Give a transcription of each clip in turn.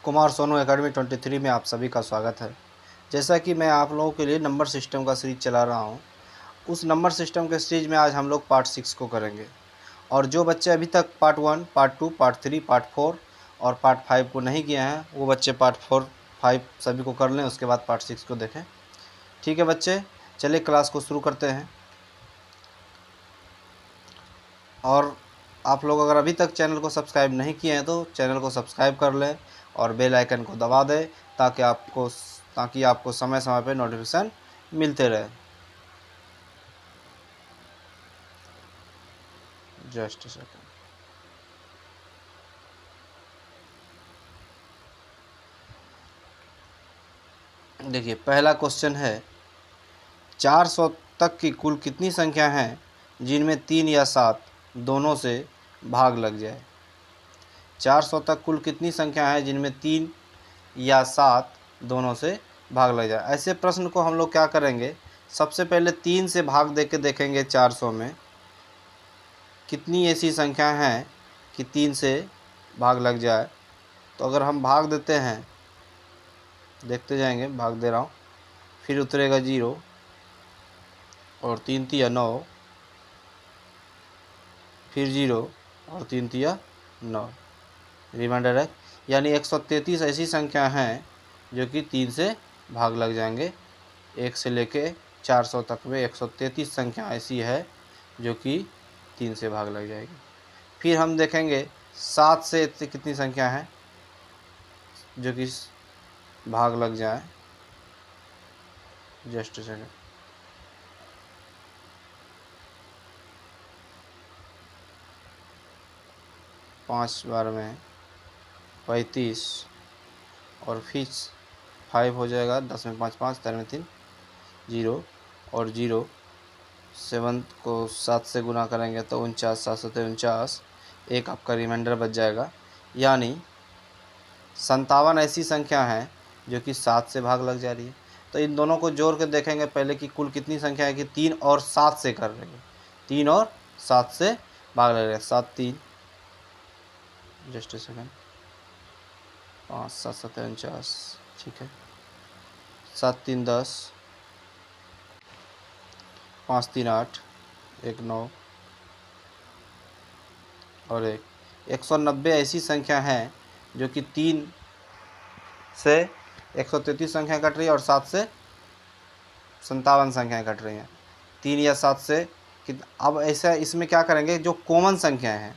Kumar Sonu academy 23 में आप सभी का स्वागत है। जैसा कि मैं आप लोगों के लिए नंबर सिस्टम का सीरीज चला रहा हूं, उस नंबर सिस्टम के सीरीज में आज हम लोग पार्ट 6 को करेंगे। और जो बच्चे अभी तक पार्ट 1, पार्ट 2, पार्ट 3, पार्ट 4 और पार्ट 5 को नहीं किए हैं, वो बच्चे पार्ट 4, 5 सभी को कर लें, उसके बाद पार्ट 6 को देखें। ठीक है बच्चे, चलिए क्लास को शुरू करते हैं। और आप लोग अगर अभी तक चैनल को सब्सक्राइब नहीं किए हैं तो चैनल को सब्सक्राइब कर लें और बेल आइकन को दबा दें ताकि आपको समय समय पर नोटिफिकेशन मिलते रहे। Just a second. देखिए, पहला क्वेश्चन है 400 तक की कुल कितनी संख्या हैं जिनमें 3 या 7 दोनों से भाग लग जाए। 400 तक कुल कितनी संख्या है जिनमें 3 या 7 दोनों से भाग लग जाए। ऐसे प्रश्न को हम लोग क्या करेंगे, सबसे पहले 3 से भाग दे के देखेंगे 400 में कितनी ऐसी संख्या हैं कि 3 से भाग लग जाए। तो अगर हम भाग देते हैं, देखते जाएंगे, भाग दे रहा हूँ, फिर उतरेगा 0 और 3 तिया 9, फिर 0 और 3 तिया 9, रिमाइंडर है। यानी 133 ऐसी संख्या हैं जो कि 3 से भाग लग जाएंगे। 1 से लेके 400 तक में 133 संख्या ऐसी है जो कि 3 से भाग लग जाएगी। फिर हम देखेंगे 7 से कितनी संख्या है जो कि भाग लग जाए। Just second. 5 बार में 35 और फिर 5 हो जाएगा, 10 में 5 5, 13 में 3 0 और 0 7 को 7 से गुना करेंगे तो 49, 7 सौ 49, एक आपका रिमाइंडर बच जाएगा। यानी 57 ऐसी संख्या है जो कि 7 से भाग लग जा रही है। तो इन दोनों को जोड़ के देखेंगे पहले कि कुल कितनी संख्या है कि 3 और 7 से कर रही है। 3 और 7 से भाग लग रहा है। 7 3, जस्ट सेकंड, 5 7 7 49, ठीक है। 7 3 10, 5 3 8, 1 9 और 190 ऐसी संख्या है जो कि 3 से 133 संख्या कट रही है और 7 से 57 संख्याएँ कट रही हैं। 3 या 7 से अब ऐसा इसमें क्या करेंगे, जो कॉमन संख्याएं हैं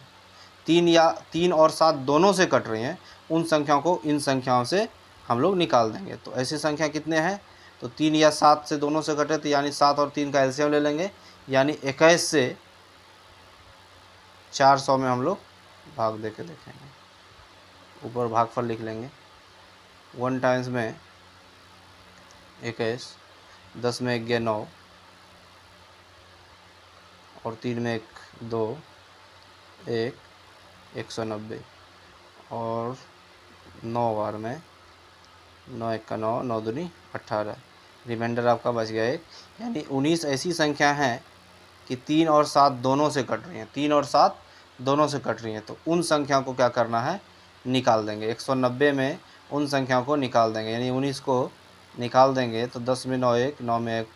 3 और 7 दोनों से कट रही हैं, उन संख्याओं को इन संख्याओं से हम लोग निकाल देंगे। तो ऐसी संख्या कितने हैं, तो 3 या 7 से दोनों से कटे तो यानी 7 और 3 का एलसीएम ले लेंगे, यानी 21 से 400 में हम लोग भाग दे के देखेंगे। ऊपर भागफल लिख लेंगे। 1 टाइम्स में 21, 10 में 1 9 और 3 में 1 2, 1 190 और 9 बार में 9 1 का 9, 9 दूनी 18, रिमाइंडर आपका बच गया 1। यानी 19 ऐसी संख्या हैं कि 3 और 7 दोनों से कट रही हैं। 3 और 7 दोनों से कट रही हैं, तो उन संख्याओं को क्या करना है, निकाल देंगे। 190 में उन संख्याओं को निकाल देंगे, यानी 19 को निकाल देंगे तो 10 में 9 1, 9 में 1,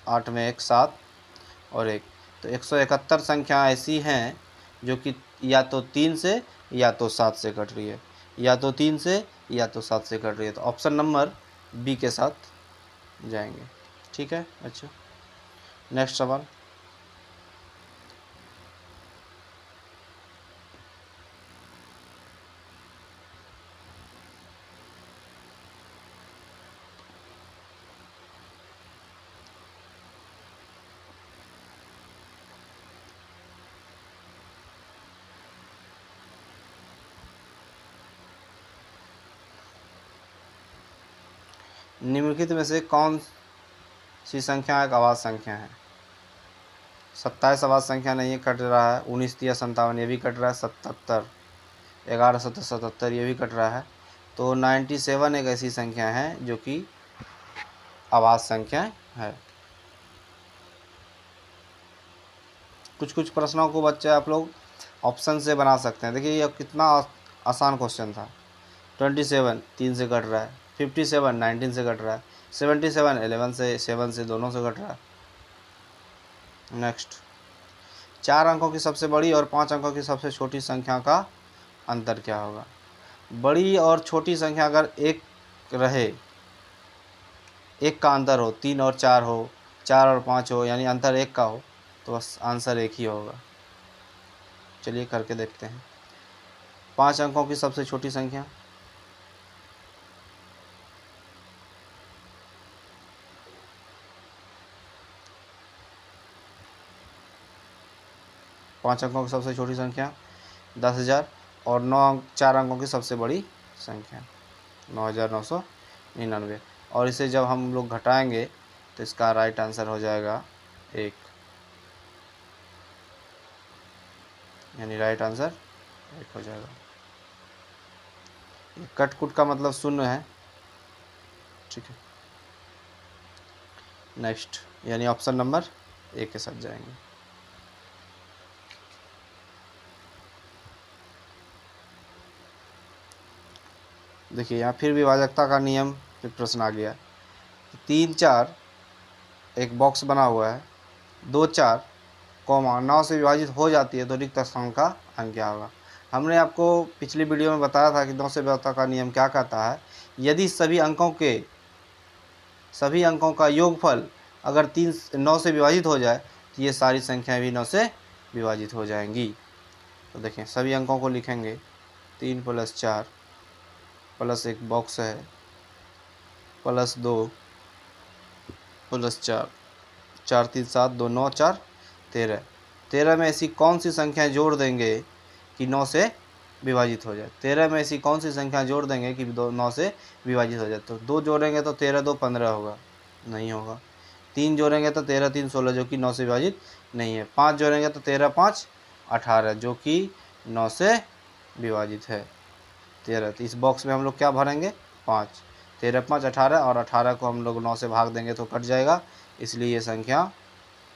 8 में 1 7 और 1, तो 171 संख्या ऐसी हैं जो कि या तो 3 से या तो 7 से कट रही है, या तो 3 से या तो 7 से कट रही है। तो ऑप्शन नंबर बी के साथ जाएंगे। ठीक है। अच्छा, नेक्स्ट सवाल। निम्नलिखित में से कौन सी संख्या एक आवाज़ संख्या है। 27 आवाज़ संख्या नहीं है, कट रहा है। 19 तिया 57 ये भी कट रहा है। 77 11 7 77 ये भी कट रहा है। तो 97 एक ऐसी संख्या है जो कि आवाज़ संख्या है। कुछ प्रश्नों को बच्चे आप लोग ऑप्शन से बना सकते हैं। देखिए ये कितना आसान क्वेश्चन था। 27 3 से कट रहा है, 57 19 से कट रहा है, 77 11 से 7 से दोनों से कट रहा है। नेक्स्ट, 4 अंकों की सबसे बड़ी और 5 अंकों की सबसे छोटी संख्या का अंतर क्या होगा। बड़ी और छोटी संख्या अगर एक रहे, एक का अंतर हो, 3 और 4 हो, 4 और 5 हो, यानी अंतर एक का हो, तो बस आंसर एक ही होगा। चलिए करके देखते हैं। 5 अंकों की सबसे छोटी संख्या, पाँच अंकों की सबसे छोटी संख्या 10,000 और 4 अंकों की सबसे बड़ी संख्या 9,999। और इसे जब हम लोग घटाएंगे तो इसका राइट आंसर हो जाएगा 1, यानी राइट आंसर 1 हो जाएगा। कट कुट का मतलब शून्य है, ठीक है। नेक्स्ट, यानी ऑप्शन नंबर 1 के साथ जाएंगे। देखिए यहाँ फिर विभाजकता का नियम पे प्रश्न आ गया। 3 4 एक बॉक्स बना हुआ है, 2 4 कॉमा 9 से विभाजित हो जाती है तो रिक्त स्थान का अंक क्या होगा। हमने आपको पिछली वीडियो में बताया था कि 9 से विभाजकता का नियम क्या कहता है। यदि सभी अंकों का योगफल अगर 9 से विभाजित हो जाए तो ये सारी संख्याएं भी 9 से विभाजित हो जाएंगी। तो देखें सभी अंकों को लिखेंगे, 3 + 4 प्लस एक बॉक्स है प्लस 2 + 4, 4 3 7 2 9 4 13। 13 में ऐसी कौन सी संख्या जोड़ देंगे कि 9 से विभाजित हो जाए। 13 में ऐसी कौन सी संख्या जोड़ देंगे कि 9 से विभाजित हो जाए। तो 2 जोड़ेंगे तो 13 2 15 होगा, नहीं होगा। 3 जोड़ेंगे तो 13 3 16 जो कि 9 से विभाजित नहीं है। 5 जोड़ेंगे तो 13 5 18 जो कि 9 से विभाजित है। 13, तो इस बॉक्स में हम लोग क्या भरेंगे 5, 13 5 18 और 18 को हम लोग 9 से भाग देंगे तो कट जाएगा, इसलिए ये संख्या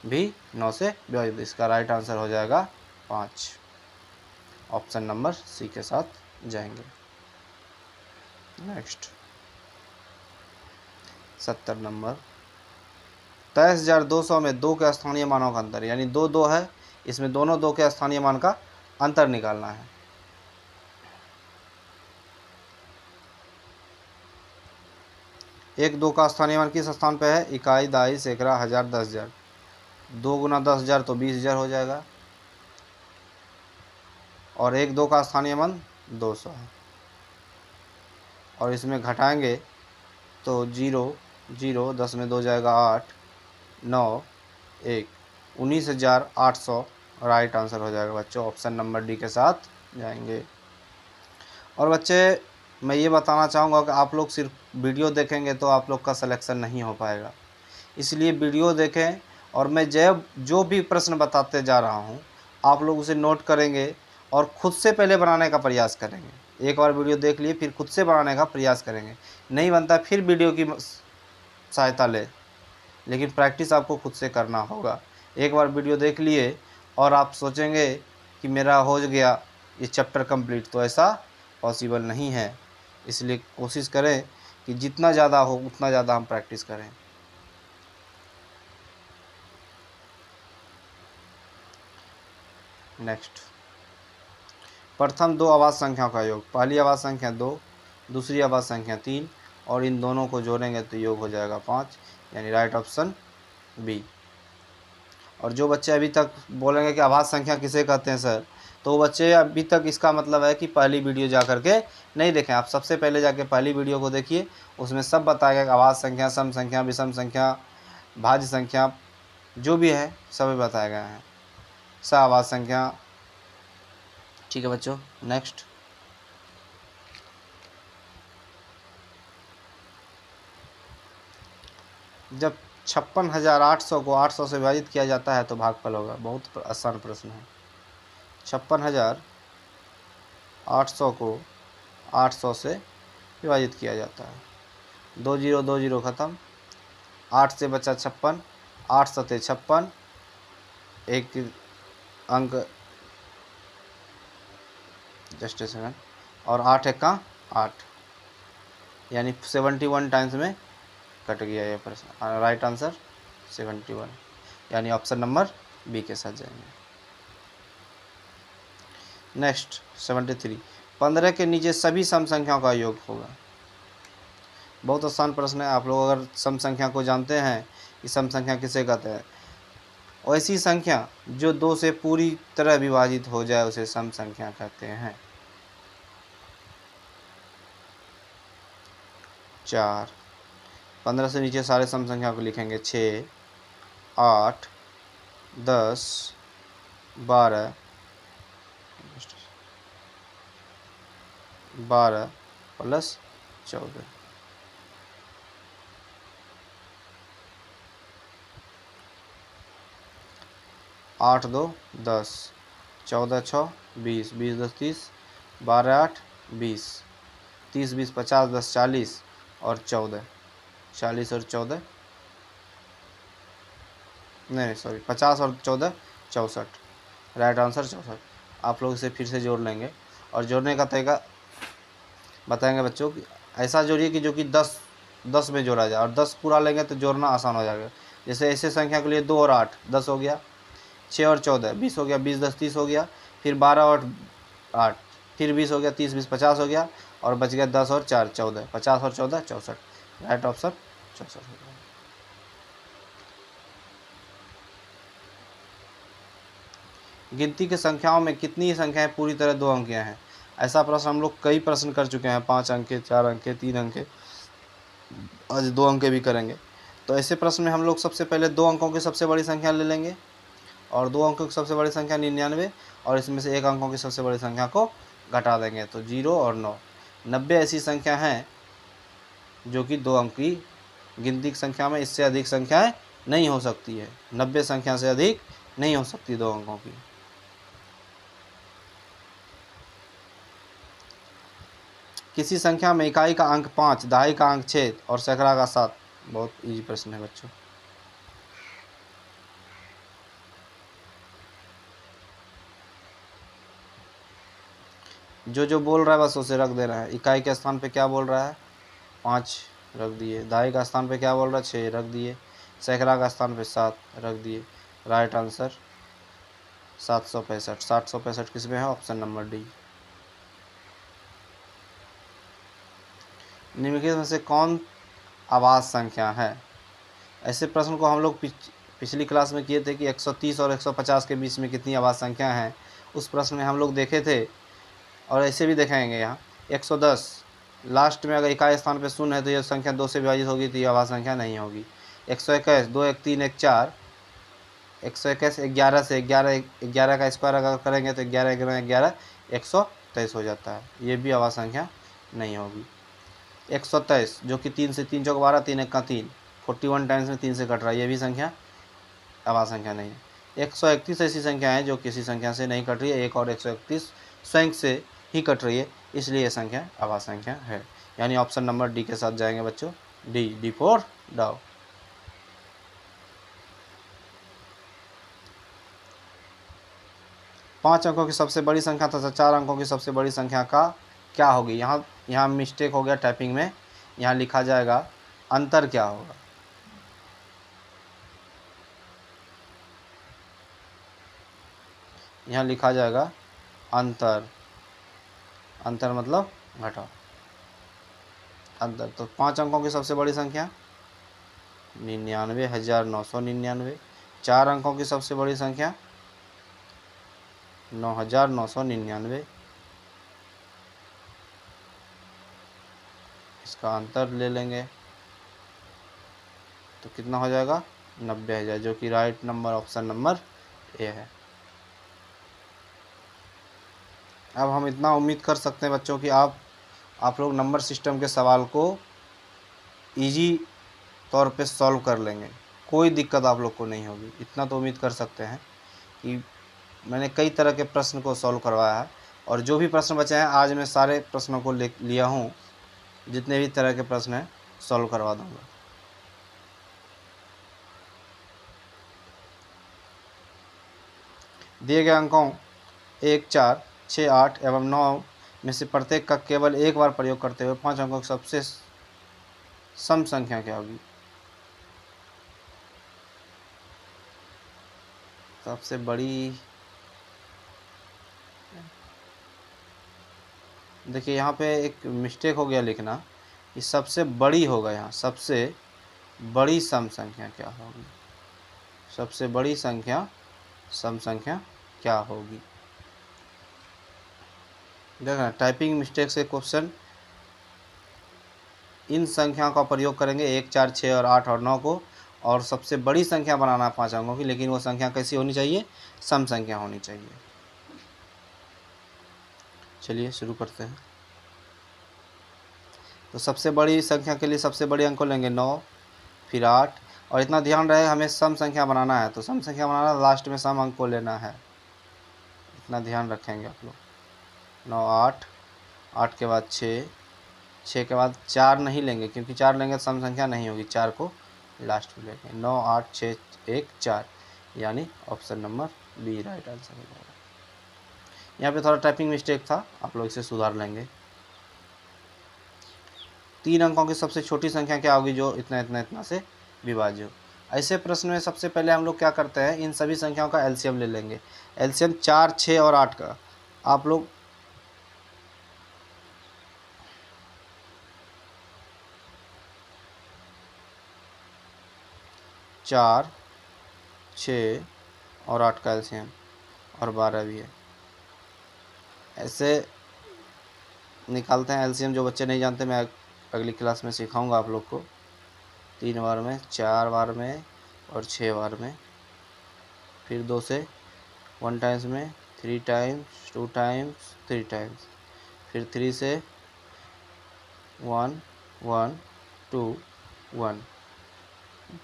भी 9 से विभाजित। इसका राइट आंसर हो जाएगा 5, ऑप्शन नंबर सी के साथ जाएंगे। नेक्स्ट 70 नंबर, 23,200 में 2 के स्थानीय मानों का अंतर, यानी 2 2 है, इसमें दोनों 2 के स्थानीय मान का अंतर निकालना है। एक 2 का स्थानीय मान किस स्थान पे है, इकाई, दहाई, सैकड़ा, हजार, 10,000। 2 × 10,000 तो 20,000 हो जाएगा। और 1 2 का स्थानीय मान 200 है। और इसमें घटाएंगे तो 0 0, 10 में 2 जाएगा 8, 9 1, 19,800 राइट आंसर हो जाएगा बच्चों, ऑप्शन नंबर डी के साथ जाएंगे। और बच्चे मैं ये बताना चाहूँगा कि आप लोग सिर्फ वीडियो देखेंगे तो आप लोग का सिलेक्शन नहीं हो पाएगा, इसलिए वीडियो देखें और मैं जो भी प्रश्न बताते जा रहा हूँ आप लोग उसे नोट करेंगे और खुद से पहले बनाने का प्रयास करेंगे। एक बार वीडियो देख लिए फिर खुद से बनाने का प्रयास करेंगे, नहीं बनता फिर वीडियो की सहायता ले, लेकिन प्रैक्टिस आपको खुद से करना होगा। एक बार वीडियो देख लिए और आप सोचेंगे कि मेरा हो गया ये चैप्टर कंप्लीट, तो ऐसा पॉसिबल नहीं है। इसलिए कोशिश करें कि जितना ज़्यादा हो उतना ज़्यादा हम प्रैक्टिस करें। नेक्स्ट, प्रथम 2 आवाज़ संख्याओं का योग, पहली आवाज़ संख्या 2, दूसरी आवाज़ संख्या 3 और इन दोनों को जोड़ेंगे तो योग हो जाएगा 5, यानी राइट ऑप्शन बी। और जो बच्चे अभी तक बोलेंगे कि आवाज़ संख्या किसे कहते हैं सर, तो बच्चे अभी तक इसका मतलब है कि पहली वीडियो जा कर के नहीं देखें। आप सबसे पहले जाके पहली वीडियो को देखिए, उसमें सब बताया गया आवाज़ संख्या, सम संख्या, विषम संख्या, भाज्य संख्या जो भी है सभी बताए गए हैं, आवाज़ संख्या। ठीक है बच्चों, नेक्स्ट जब 56,800 को 800 से विभाजित किया जाता है तो भागफल होगा। बहुत आसान प्रश्न है। 56,800 को 800 से विभाजित किया जाता है, 2 0 2 0 ख़त्म, 8 से बचा 56, 8 सते 56, एक अंक जस्ट ए सेकंड, और 8 एक्का 8, यानी 71 टाइम्स में कट गया ये प्रश्न। राइट आंसर 71, यानी ऑप्शन नंबर बी के साथ जाएंगे। नेक्स्ट 73, 15 के नीचे सभी सम संख्याओं का योग होगा। बहुत आसान प्रश्न है। आप लोग अगर सम संख्या को जानते हैं कि सम संख्या किसे कहते हैं, ऐसी संख्या जो 2 से पूरी तरह विभाजित हो जाए उसे सम संख्या कहते हैं। 4, 15 से नीचे सारे सम संख्या को लिखेंगे। 6, 8, 10, 12 प्लस 14। 8 2 10, 14 6 20, 20 10 30, 12 8 20, 30 20 50 10 40 और 14, 40 और 14 नहीं सॉरी 50 और 14 64। Right answer 64। आप लोग इसे फिर से जोड़ लेंगे और जोड़ने का तरीका बताएंगे बच्चों कि ऐसा जोड़िए कि जो कि 10 में जोड़ा जाए, और 10 पूरा लेंगे तो जोड़ना आसान हो जाएगा। जैसे ऐसे संख्या के लिए 2 और 8 10 हो गया, 6 और 14 20 हो गया, 20 10 30 हो गया, फिर 12 और 8 फिर 20 हो गया, 30 20 50 हो गया, और बच गया 10 और 4 14, 50 और 14 64। Right option 64। गिनती की संख्याओं में कितनी संख्याएं पूरी तरह 2 अंकीय हैं? ऐसा प्रश्न हम लोग कई प्रश्न कर चुके हैं, 5 अंक के, 4 अंक के, 3 अंक के, आज 2 अंक के भी करेंगे। तो ऐसे प्रश्न में हम लोग सबसे पहले 2 अंकों की सबसे बड़ी संख्या ले लेंगे, और 2 अंकों की सबसे बड़ी संख्या 99, और इसमें से 1 अंकों की सबसे बड़ी संख्या को घटा देंगे तो 0 और 9। 90 ऐसी संख्या हैं जो कि 2 अंक की गिनती की संख्या में, इससे अधिक संख्याएं नहीं हो सकती है। 90 संख्या से अधिक नहीं हो सकती 2 अंकों की। किसी संख्या में इकाई का अंक 5, दहाई का अंक 6 और सैकड़ा का 7। बहुत इजी प्रश्न है बच्चों। जो बोल रहा है बस उसे रख देना है। इकाई के स्थान पे क्या बोल रहा है? 5 रख दिए। दहाई का स्थान पे क्या बोल रहा है? 6 रख दिए। सैकड़ा का स्थान पे 7 रख दिए। Right answer 765। 765 किस में है? Option number D. निम्नलिखित में से कौन आवाज़ संख्या है? ऐसे प्रश्न को हम लोग पिछली क्लास में किए थे कि 130 और 150 के बीच में कितनी आवाज़ संख्या है। उस प्रश्न में हम लोग देखे थे, और ऐसे भी देखेंगे यहाँ। 110 लास्ट में अगर इकाई स्थान पे शून्य है तो यह संख्या 2 से विभाजित होगी, तो यह आवाज़ संख्या नहीं होगी। 121 2 1 3 1 4, 121 11 से 11 का स्क्वायर अगर करेंगे तो 11 11 11 123 हो जाता है, ये भी आवाज़ संख्या नहीं होगी। 123 जो कि 3 से 3 चौक 12, 3 1 का 3, 41 टाइम्स में 3 से कट रहा है, ये भी संख्या आवाज़ संख्या नहीं है। 131 ऐसी संख्या है जो किसी संख्या से नहीं कट रही है, 1 और 131 स्वयं से ही कट रही है, इसलिए यह संख्या आवाज़ संख्या है। यानी ऑप्शन नंबर डी के साथ जाएंगे बच्चों। डी फॉर डाउ। पाँच अंकों की सबसे बड़ी संख्या तथा 4 अंकों की सबसे बड़ी संख्या का क्या होगी? यहाँ मिस्टेक हो गया टाइपिंग में। यहाँ लिखा जाएगा अंतर क्या होगा? यहाँ लिखा जाएगा अंतर। अंतर मतलब घटाओ। अंतर तो 5 अंकों की सबसे बड़ी संख्या 99,999। 4 अंकों की सबसे बड़ी संख्या 9,999। इसका अंतर ले लेंगे तो कितना हो जाएगा? 90,000, जो कि right number option number A है। अब हम इतना उम्मीद कर सकते हैं बच्चों कि आप लोग नंबर सिस्टम के सवाल को इजी तौर पे सॉल्व कर लेंगे, कोई दिक्कत आप लोग को नहीं होगी। इतना तो उम्मीद कर सकते हैं कि मैंने कई तरह के प्रश्न को सॉल्व करवाया है, और जो भी प्रश्न बचे हैं आज मैं सारे प्रश्नों को लिया हूँ, जितने भी तरह के प्रश्न हैं सॉल्व करवा दूँगा। दिए गए अंकों 1 4 6 8 एवं 9 में से प्रत्येक का केवल एक बार प्रयोग करते हुए 5 अंकों की सबसे सम संख्या क्या होगी? सबसे बड़ी, देखिए यहाँ पे एक मिस्टेक हो गया लिखना कि सबसे बड़ी होगा, यहाँ सबसे बड़ी सम संख्या क्या होगी? सबसे बड़ी संख्या सम संख्या क्या होगी? देखना टाइपिंग मिस्टेक से क्वेश्चन, इन संख्याओं का प्रयोग करेंगे 1, 4, 6 और 8 और 9 को, और सबसे बड़ी संख्या बनाना 5 अंकों की, लेकिन वो संख्या कैसी होनी चाहिए? सम संख्या होनी चाहिए। चलिए शुरू करते हैं। तो सबसे बड़ी संख्या के लिए सबसे बड़े अंक को लेंगे 9, फिर 8, और इतना ध्यान रहे हमें सम संख्या बनाना है, तो सम संख्या बनाना लास्ट में सम अंक को लेना है, इतना ध्यान रखेंगे आप लोग। 9, 8, 8 के बाद 6, 6 के बाद 4 नहीं लेंगे क्योंकि 4 लेंगे तो सम संख्या नहीं होगी, 4 को लास्ट में लेंगे। 9, 8, 6, 1, 4, यानी option number B right answer हो जाएगा। यहाँ पे थोड़ा टाइपिंग मिस्टेक था, आप लोग इसे सुधार लेंगे। 3 अंकों की सबसे छोटी संख्या क्या होगी जो इतना इतना इतना से विभाज्य हो? ऐसे प्रश्न में सबसे पहले हम लोग क्या करते हैं, इन सभी संख्याओं का एलसीएम ले लेंगे। एलसीएम 4, 6 और 8 का आप लोग 4, 6 और 8 का एलसीएम, और 12 भी है, ऐसे निकालते हैं एलसीएम। जो बच्चे नहीं जानते मैं अगली क्लास में सिखाऊंगा आप लोग को। 3 बार में, 4 बार में और 6 बार में, फिर 2 से 1 टाइम्स में, 3 टाइम्स, 2 टाइम्स, 3 टाइम्स, फिर 3 से 1, 1, 2, 1,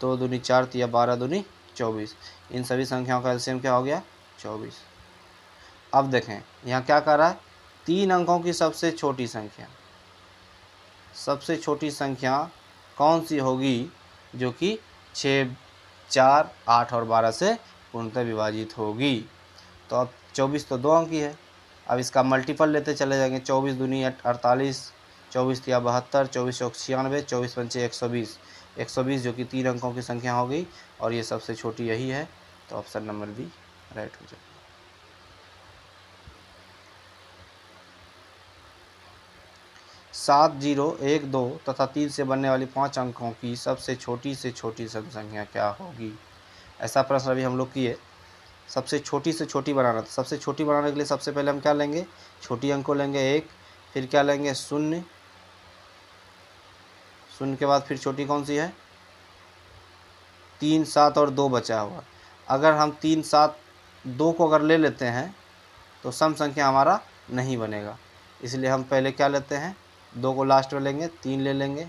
2 दूनी 4 तिया 12 दूनी 24। इन सभी संख्याओं का एलसीएम क्या हो गया? 24। अब देखें यहाँ क्या कर रहा है, 3 अंकों की सबसे छोटी संख्या, सबसे छोटी संख्या कौन सी होगी जो कि 6, 4, 8 और 12 से पूर्णतः विभाजित होगी? तो अब 24 तो 2 अंक की है, अब इसका मल्टीपल लेते चले जाएंगे। 24 दूनी 48, 24 तिया 72, 24 चौक 96, 24 पंचे 120, 120 जो कि 3 अंकों की संख्या हो गई, और ये सबसे छोटी यही है, तो ऑप्शन नंबर बी राइट हो जाएगा। 7, 0, 1, 2 तथा 3 से बनने वाली 5 अंकों की सबसे छोटी से छोटी सम संख्या क्या होगी? ऐसा प्रश्न अभी हम लोग किए, सबसे छोटी से छोटी बनाना। तो सबसे छोटी बनाने के लिए सबसे पहले हम क्या लेंगे? छोटी अंक को लेंगे 1, फिर क्या लेंगे? 0, 0 के बाद फिर छोटी कौन सी है? 3, 7 और 2 बचा हुआ। अगर हम 3, 7, 2 को अगर ले लेते हैं तो सम संख्या हमारा नहीं बनेगा, इसलिए हम पहले क्या लेते हैं? 2 को लास्ट में लेंगे, 3 ले लेंगे,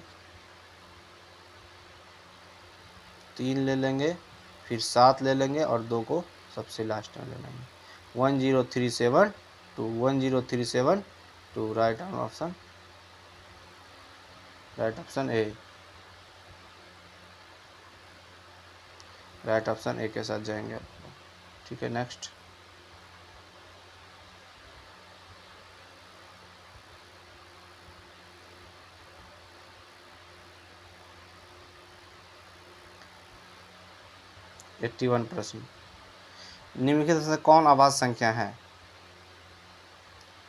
3 ले लेंगे, फिर 7 ले लेंगे और 2 को सबसे लास्ट में ले लेंगे। 10372, 10372 right option, right option A, right option A के साथ जाएंगे आप लोग। ठीक है, नेक्स्ट। एट्टी 81 प्रश्न, निम्नलिखित से कौन आभाज्य संख्या है?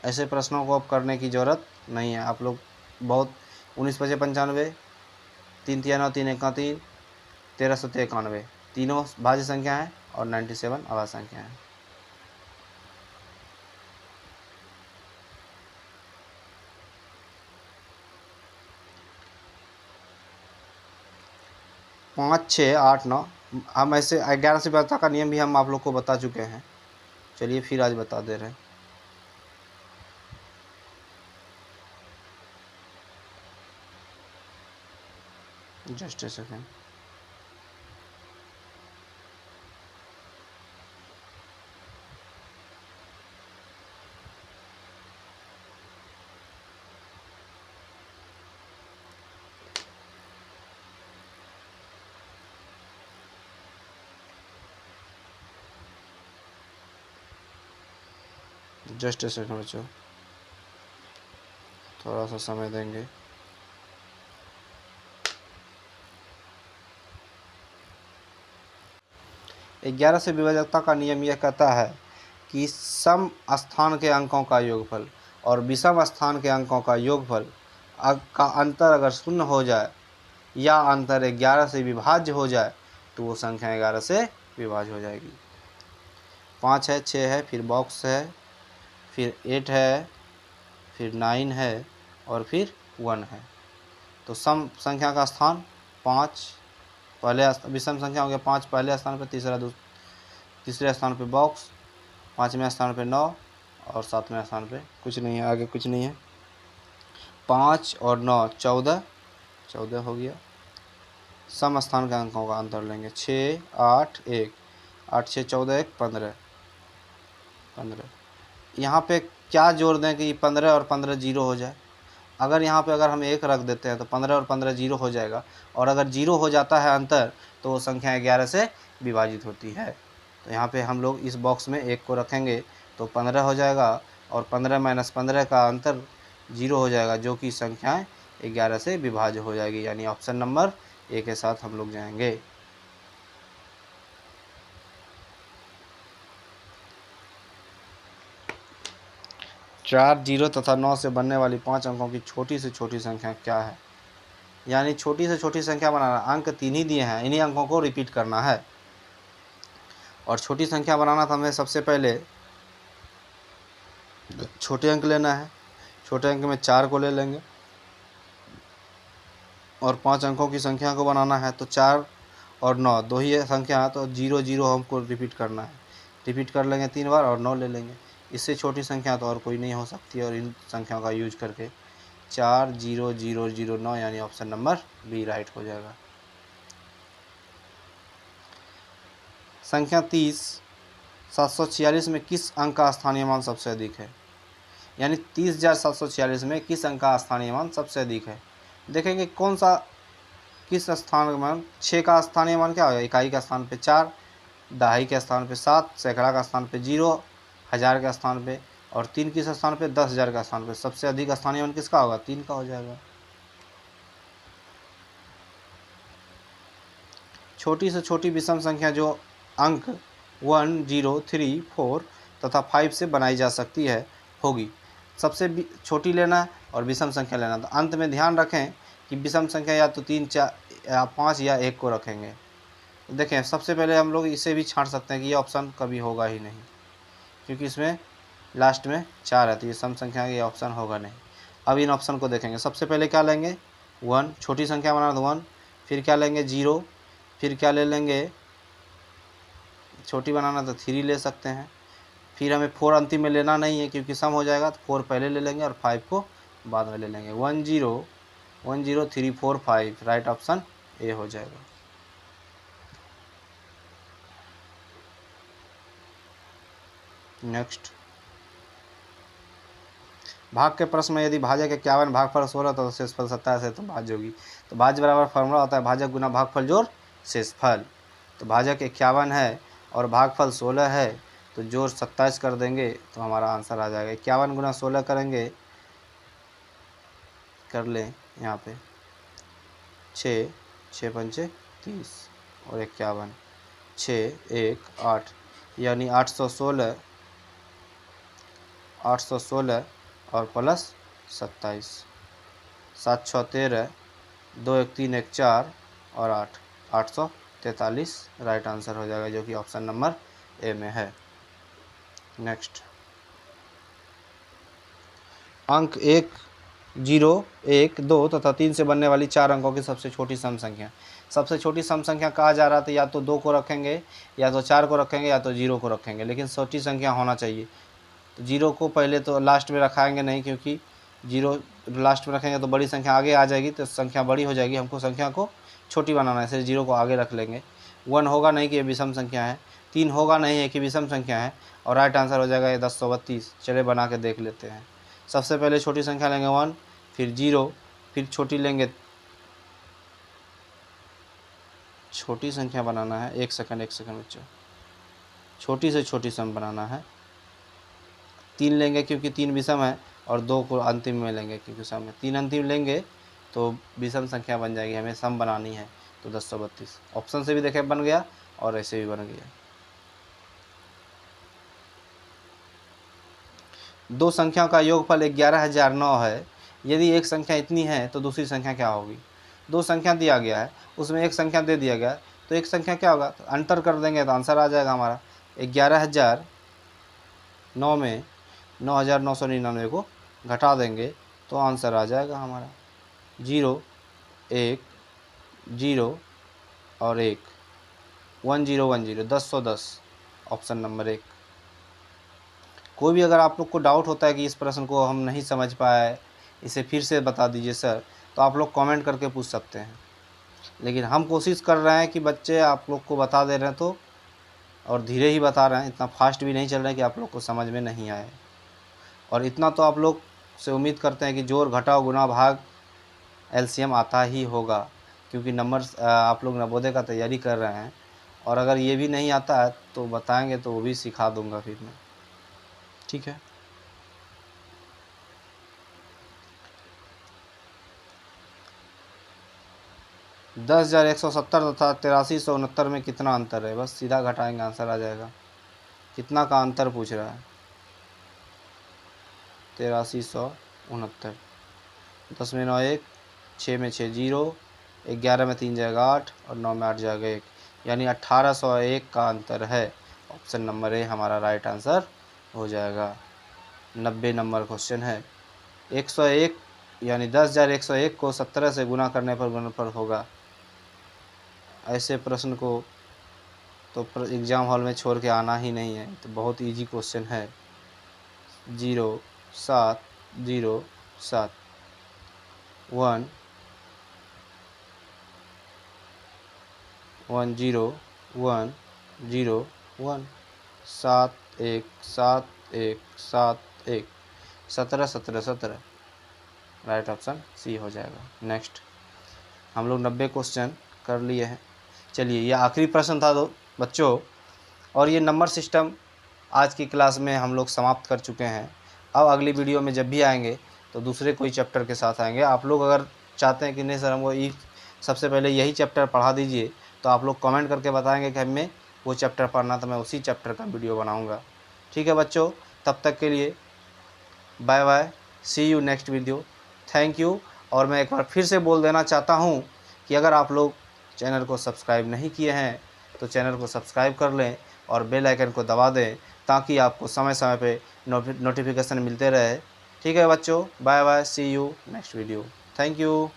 ऐसे प्रश्नों को अब करने की ज़रूरत नहीं है, आप लोग बहुत 19 बजे 95, 3 तिया 9, 3 1 3, 1391 तीनों भाज्य संख्या है और 97 आभाज्य संख्या है। 5, 6, 8, 9 हम ऐसे 11 से व्यवस्था का नियम भी हम आप लोग को बता चुके हैं, चलिए फिर आज बता दे रहे हैं। Just a second. Just a second बच्चों। थोड़ा सा समय देंगे। ग्यारह से विभाजकता का नियम यह कहता है कि सम स्थान के अंकों का योगफल और विषम स्थान के अंकों का योगफल का अंतर अगर शून्य हो जाए या अंतर 11 से विभाज्य हो जाए तो वो संख्या 11 से विभाज्य हो जाएगी। 5 है, 6 है, फिर बॉक्स है, फिर 8 है, फिर 9 है और फिर 1 है। तो सम संख्या का स्थान 5 पहले, विषम संख्या हो गया 5 पहले स्थान पर, तीसरे स्थान पे बॉक्स, 5वें स्थान पे 9 और 7वें स्थान पे कुछ नहीं है, आगे कुछ नहीं है। 5 और 9 14 हो गया। सम स्थान के अंकों का अंतर लेंगे, 6 8 1, 8 6 14 1 15। यहाँ पे क्या जोड़ दें कि 15 और 15 जीरो हो जाए। अगर यहाँ पे अगर हम 1 रख देते हैं तो 15 और 15 जीरो हो जाएगा, और अगर जीरो हो जाता है अंतर तो वो संख्या 11 से विभाजित होती है। तो यहाँ पे हम लोग इस बॉक्स में 1 को रखेंगे तो 15 हो जाएगा, और 15 माइनस 15 का अंतर जीरो हो जाएगा, जो कि संख्याएँ 11 से विभाज्य हो जाएगी। यानी ऑप्शन नंबर ए के साथ हम लोग जाएंगे। चार, 0 तथा 9 से बनने वाली 5 अंकों की छोटी से छोटी संख्या क्या है। यानी छोटी से छोटी संख्या बनाना, अंक 3 ही दिए हैं, इन्हीं अंकों को रिपीट करना है। और छोटी संख्या बनाना था हमें सबसे पहले छोटे अंक लेना है। छोटे अंक में 4 को ले लेंगे, और 5 अंकों की संख्या को बनाना है तो 4 और 9 दो ही संख्या है, तो 0 0 हमको रिपीट करना है। रिपीट कर लेंगे 3 बार और 9 ले लेंगे। इससे छोटी संख्या तो और कोई नहीं हो सकती, और इन संख्याओं का यूज करके 4 0 0 0 9 यानी ऑप्शन नंबर बी राइट हो जाएगा। संख्या 30 746 में किस अंक का स्थानीय मान सबसे अधिक है। यानी 30,746 में किस अंक का स्थानीय मान सबसे अधिक है। देखेंगे कौन सा, किस स्थान का मान। 6 का स्थानीय मान क्या होगा, इकाई का स्थान पे 4, दहाई के स्थान पे 7, सैकड़ा का स्थान पे 0, हज़ार के स्थान पे, और 3 किस स्थान पे, 10,000 का स्थान पे। सबसे अधिक स्थानीय मान किसका होगा, 3 का हो जाएगा। छोटी से छोटी विषम संख्या जो अंक 1 0 3 4 तथा 5 से बनाई जा सकती है होगी। सबसे छोटी लेना है और विषम संख्या लेना। तो अंत में ध्यान रखें कि विषम संख्या या तो 3 4 या 5 या 1 को रखेंगे। देखें सबसे पहले हम लोग इसे भी छांट सकते हैं कि ये ऑप्शन कभी होगा ही नहीं, क्योंकि इसमें लास्ट में 4 है, तो ये सम संख्या का ये ऑप्शन होगा नहीं। अब इन ऑप्शन को देखेंगे। सबसे पहले क्या लेंगे, 1, छोटी संख्या बनाना तो 1, फिर क्या लेंगे 0, फिर क्या ले लेंगे, छोटी बनाना तो 3 ले सकते हैं। फिर हमें 4 अंतिम में लेना नहीं है क्योंकि सम हो जाएगा, तो 4 पहले ले लेंगे और 5 को बाद में ले लेंगे। 1 0 1 0 3 4 5 राइट ऑप्शन ए हो जाएगा। नेक्स्ट, भाग के प्रश्न में यदि भाजक 51 भागफल 16 तो शेषफल 27 है तो भाज्य होगी। तो भाज्य बराबर फॉर्मूला होता है भाजक गुना भागफल जोड़ शेषफल। तो भाजक 51 है और भागफल 16 है, तो जोड़ 27 कर देंगे तो हमारा आंसर आ जाएगा। 51 गुना 16 करेंगे, कर लें यहाँ पे 6 6 पंचे 30 और 51 6 1 8 यानी 816 और प्लस 27, 7 6 13, 2 1 3 1 4 और 8 843 राइट आंसर हो जाएगा, जो कि ऑप्शन नंबर ए में है। नेक्स्ट, अंक 1 0 1 2 तथा 3 से बनने वाली 4 अंकों की सबसे छोटी सम संख्या। सबसे छोटी सम संख्या कहा जा रहा था, या तो 2 को रखेंगे, या तो 4 को रखेंगे, या तो 0 को रखेंगे, लेकिन छोटी संख्या होना चाहिए। तो 0 को पहले तो लास्ट में रखाएंगे नहीं, क्योंकि 0 लास्ट में रखेंगे तो बड़ी संख्या आगे आ जाएगी, तो संख्या बड़ी हो जाएगी। हमको संख्या को छोटी बनाना है, इसलिए 0 को आगे रख लेंगे। 1 होगा नहीं कि ये विषम संख्या है, 3 होगा नहीं है कि विषम संख्या है, और राइट आंसर हो जाएगा ये 1032। चले बना के देख लेते हैं। सबसे पहले छोटी संख्या लेंगे 1, फिर 0, फिर छोटी लेंगे, छोटी संख्या बनाना है। एक सेकंड बच्चों, छोटी से छोटी सम बनाना है। 3 लेंगे क्योंकि 3 विषम है, और 2 को अंतिम में लेंगे, क्योंकि सम में 3 अंतिम लेंगे तो विषम संख्या बन जाएगी, हमें सम बनानी है। तो 1032 ऑप्शन से भी देखे बन गया और ऐसे भी बन गया। दो संख्याओं का योगफल 11,009 है। यदि एक संख्या इतनी है तो दूसरी संख्या क्या होगी। दो संख्या दिया गया है, उसमें एक संख्या दे दिया गया है, तो एक संख्या क्या होगा, तो अंतर कर देंगे तो आंसर आ जाएगा हमारा 11,009 में 9,999 को घटा देंगे तो आंसर आ जाएगा हमारा 0 1 0 और 1 1010 1010 ऑप्शन नंबर 1। कोई भी अगर आप लोग को डाउट होता है कि इस प्रश्न को हम नहीं समझ पाए, इसे फिर से बता दीजिए सर, तो आप लोग कमेंट करके पूछ सकते हैं। लेकिन हम कोशिश कर रहे हैं कि बच्चे आप लोग को बता दे रहे हैं तो, और धीरे ही बता रहे हैं, इतना फास्ट भी नहीं चल रहा है कि आप लोग को समझ में नहीं आए। और इतना तो आप लोग से उम्मीद करते हैं कि जोड़ घटाव गुणा भाग एलसीएम आता ही होगा, क्योंकि नंबर आप लोग नवोदय का तैयारी कर रहे हैं। और अगर ये भी नहीं आता है तो बताएंगे तो वो भी सिखा दूंगा फिर मैं, ठीक है। दस 10,170 तथा 8369 में कितना अंतर है, बस सीधा घटाएंगे आंसर आ जाएगा। कितना का अंतर पूछ रहा है, 8369। 10 में 9 1, 6 में 6 0, 11 में 3 जाएगा 8 और 9 में 8 जाएगा 1, यानी 1801 का अंतर है। ऑप्शन नंबर ए हमारा राइट आंसर हो जाएगा। 90 नंबर क्वेश्चन है। 101 यानी 10,101 को 17 से गुना करने पर गुणनफल होगा। ऐसे प्रश्न को तो एग्ज़ाम हॉल में छोड़ के आना ही नहीं है, तो बहुत इजी क्वेश्चन है। 0 7 0 7 1 1 0 1 0 1 7 1 7 1 7 1 17 17 17 राइट ऑप्शन सी हो जाएगा। नेक्स्ट हम लोग 90 क्वेश्चन कर लिए हैं। चलिए ये आखिरी प्रश्न था बच्चों, और ये नंबर सिस्टम आज की क्लास में हम लोग समाप्त कर चुके हैं। अब अगली वीडियो में जब भी आएंगे तो दूसरे कोई चैप्टर के साथ आएंगे। आप लोग अगर चाहते हैं कि नहीं सर हमको सबसे पहले यही चैप्टर पढ़ा दीजिए, तो आप लोग कमेंट करके बताएंगे कि हमें वो चैप्टर पढ़ना, तो मैं उसी चैप्टर का वीडियो बनाऊँगा। ठीक है बच्चों, तब तक के लिए bye bye, see you next video, thank you. और मैं एक बार फिर से बोल देना चाहता हूँ कि अगर आप लोग चैनल को सब्सक्राइब नहीं किए हैं तो चैनल को सब्सक्राइब कर लें और बेल आइकन को दबा दें, ताकि आपको समय समय पे नोटिफिकेशन मिलते रहे। ठीक है बच्चों, bye bye, see you next video, thank you.